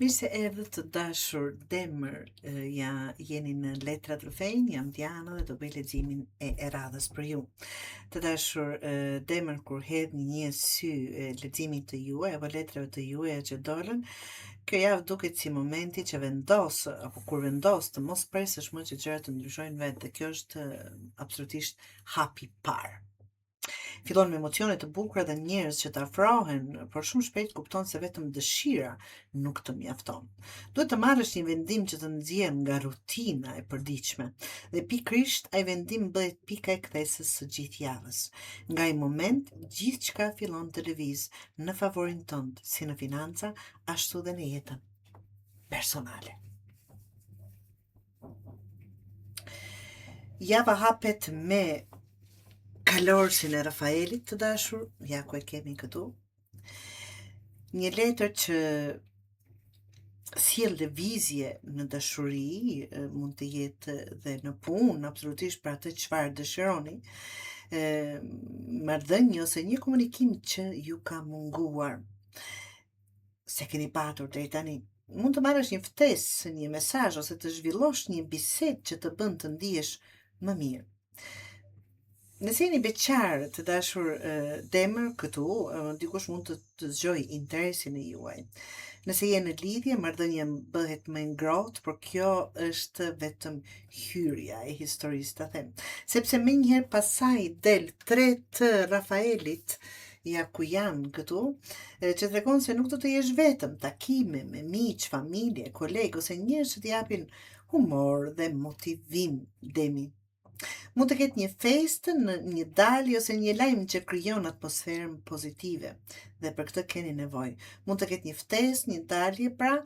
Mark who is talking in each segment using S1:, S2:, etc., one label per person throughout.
S1: Mirë se erdhët të dashur Demër, jeni në Letrat Rrëfejnë, jam Diana dhe do bëj leximin e radhës për ju. Të dashur Demër, kur hedhni një sy leximit të juaj apo letrave të juaja që dolën, kjo javë duket si momenti që vendos, apo kur vendos të mos presësh më që gjërat të ndryshojnë vetë, dhe kjo është absolutisht hapi i parë. Fillon me emocione të bukura dhe njerëz që të afrohen, por shumë shpejt kupton se vetëm dëshira nuk të mjafton. Duhet të marrësh një vendim që të nxjerr nga rutina e përditshme, dhe pikërisht ai vendim bëhet pika e kthesës së gjithë javës. Nga ai moment, gjithçka fillon të lëvizë në favorin tënd, si në financa, ashtu dhe në jetën personale. Java hapet me kalorësin e Rafaelit, të dashur, ja ku e kemi këtu. Një letër që sjell lëvizje në dashuri, mund të jetë dhe në punë, absolutisht për atë çfarë dëshironi, marrëdhënie ose një komunikim që ju ka munguar, se keni patur deri tani. Mund të marrësh një ftesë, një mesazh ose të zhvillosh një bisedë që të bën të ndihesh më mirë. Nëse jeni beqar, të dashur Demër, këtu dikush mund të zgjoj interesin e juaj. Nëse jeni në lidhje, marrëdhënia bëhet më ngrohtë, por kjo është vetëm hyrja e historisë, ta them. Sepse menjëherë pasaj del 3 të Rafaelit, ja ku janë këtu, që tregon se nuk do të jesh vetëm, takime me miq, familje, kolegë ose njerëz që t'japin humor dhe motivim Demi. Mund të ketë një festë, një dalje ose një lajm që krijon atmosferën pozitive, dhe për këtë keni nevojë. Mund të ketë një ftesë, një dalje, pra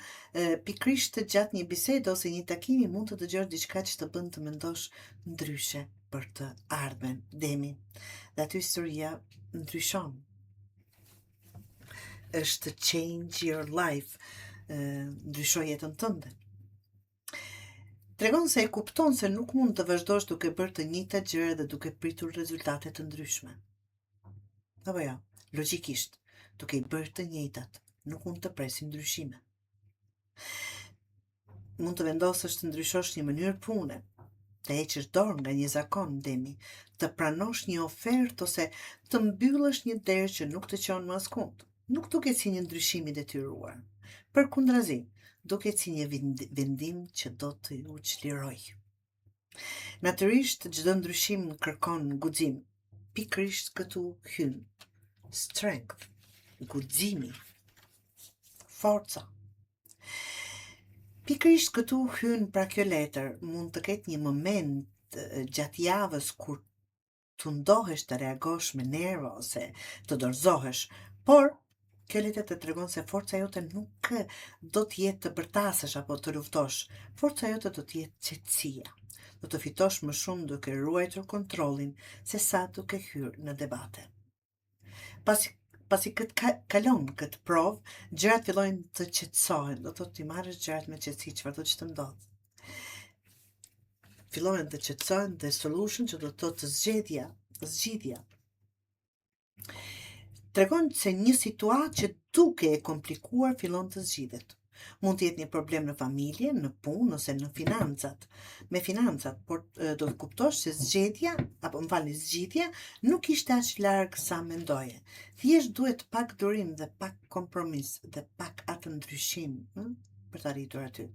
S1: pikërisht të gjatë një bisede ose një takimi mund të dëgjosh diçka që të bën të mendosh ndryshe për të ardhmen, Demi. Dhe aty historia ndryshon. Është change your life, ndryshoj jetën tënde. Tregon se e kupton se nuk mund të vazhdosh duke bërë të njëjtat gjëra dhe duke pritur rezultate të ndryshme. Apo jo, logjikisht, duke i bërë të njëjtat, nuk mund të presim ndryshime. Mund të vendosësh të ndryshosh një mënyrë pune, të heqësh dorë nga një zakon, Demi, të pranosh një ofertë ose të mbyllësh një derë që nuk të çon më askund. Nuk duket si një ndryshim i detyruar. Përkundrazi, duket si një vendim që do të ju çliroj. Natyrisht, çdo ndryshim kërkon guxim. Pikërisht këtu hyn strength, guximi, forca. Pikërisht këtu hyn pra kjo letër. Mund të ketë një moment gjatë javës kur të ndohesh të reagosh me nerva ose të dorëzohesh, por kjo letër të tregon se forca jote nuk do të jetë të bërtasësh apo të luftosh. Forca jote do të jetë qetësia. Do të fitosh më shumë duke ruajtur kontrollin se sa duke hyrë në debate. Pasi kalon këtë provë, gjërat fillojnë të qetësohen, do të marrësh gjërat me qetësi, çfarë do të ndodh. Fillojnë të qetësohen dhe solution që do të thotë zgjidhja. Tregon se një situatë që duke e komplikuar fillon të zgjidhet. Mund të jetë një problem në familje, në punë ose në financat. Me financat, por do të kuptosh se zgjidhja nuk ishte aq larg sa mendoje. Thjesht duhet pak durim dhe pak kompromis dhe pak atë ndryshim për të arritur aty.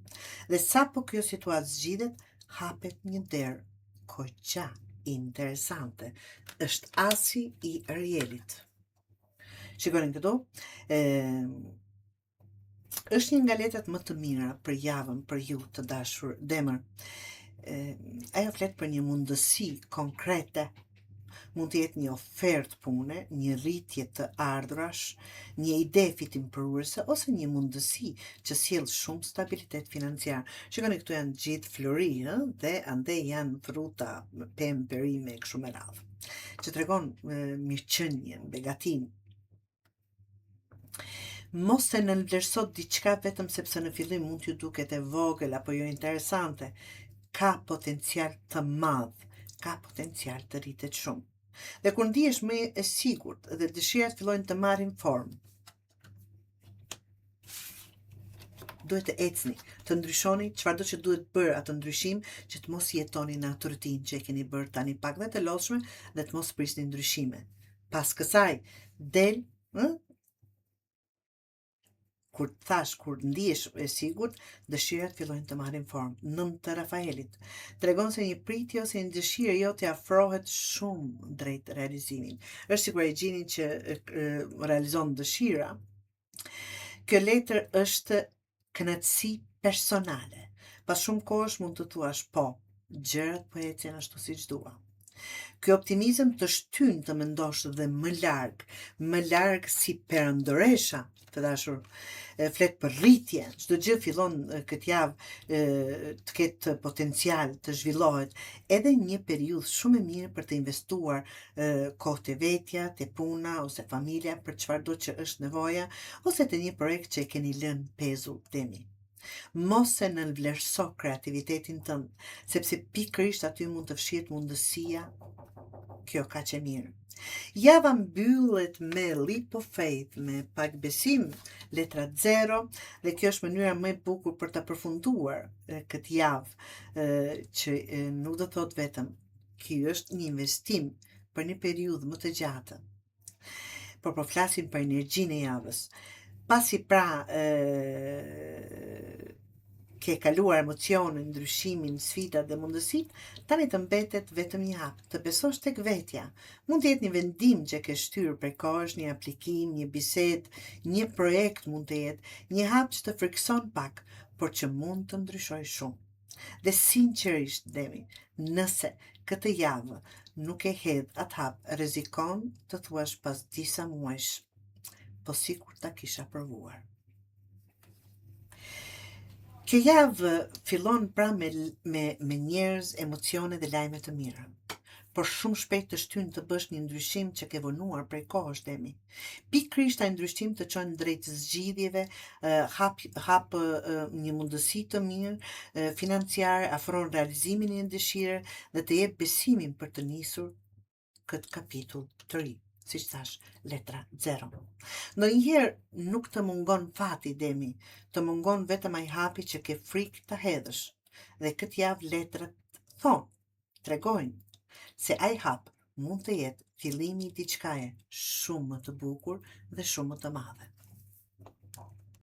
S1: Dhe sapo kjo situatë zgjidhet, hapet një derë goxha interesante. Është asi i Arielit. Shikoni këtu, është një nga letrat më të mira për javën për ju të dashur Demër. Ajo flet për një mundësi konkrete. Mund të jetë një ofertë pune, një rritje të ardhurash, një ide fitimpruese ose një mundësi që sjell shumë stabilitet financiar. Shikoni këtu janë gjithë flori, dhe ande janë fruta, pemë, perime e kështu me radhë, që tregon mirëqenien, begatin. Mos e nënvlerëso diçka vetëm sepse në fillim mund t'ju duket e vogël apo jo interesante. Ka potencial të madh, ka potencial të rritet shumë. Dhe kur ndihesh më e sigurt dhe dëshirat fillojnë të marrin formë, duhet të ecni, të ndryshoni çfarëdo që duhet bërë atë ndryshim që të mos jetoni në atë rutinë që e keni bërë tani pak dhe të lodhshme dhe të mos prisni ndryshime. Pas kësaj del, kur ndihesh e sigurt, dëshirat fillojnë të marrin formë. Nënt të Rafaelit tregon se një pritje ose një dëshirë jote afrohet shumë drejt realizimit. Është sikur e gjinin që realizon dëshira. Kjo letër është kënaqësi personale. Pas shumë kohësh mund të thuash po, gjërat po ecin ashtu siç dua. Ky optimizëm të shtyn të mendosh dhe më larg si perëndoresha, të dashur, flet për rritje, çdo gjë fillon këtë javë të ketë potencial të zhvillohet, edhe një periudhë shumë e mirë për të investuar kohë te vetja, te puna ose familja për çfarëdo që është nevoja, ose te një projekt që e keni lënë pezull demi. Mos e nënvlerëso kreativitetin tënd, sepse pikërisht aty mund të fshihet mundësia. Kjo kaq e mirë. Java mbyllet me leap of faith, me pak besim, letra 0, dhe kjo është mënyra më e bukur për të përfunduar këtë javë, që nuk do thot vetëm ky është një investim për një periudhë më të gjatë, por po flasim për energjinë e javës. Pasi pra ke kaluar emocionin, ndryshimin, sfidat dhe mundësit, tani të mbetet vetëm një hap, të besosh tek vetja. Mund të jetë një vendim që ke shtyrë prej kohësh, një aplikim, një bisedë, një projekt mund të jetë, një hap që të frikson pak, por që mund të ndryshoj shumë. Dhe sinqerisht, Demi, nëse këtë javë nuk e hedh atë hap, rrezikon të thuash pas disa muajsh, po sikur ta kisha provuar. Kjo javë fillon pra me njerëz, emocione dhe lajme të mira, por shumë shpejt të shtyn të bësh një ndryshim që ke vonuar prej kohësh demi. Pikërisht ai ndryshim të çon drejt zgjidhjeve, hap një mundësi të mirë financiare, afron realizimin e një dëshire dhe të jep besimin për të nisur këtë kapitull të ri. Siç thash, letra 0. Ndonjëherë nuk të mungon fati demi, të mungon vetëm ai hapi që ke frikë ta hedhësh. Dhe këtë javë letrat tregojnë se ai hap mund të jetë fillimi i diçkaje shumë më të bukur dhe shumë më të madhe.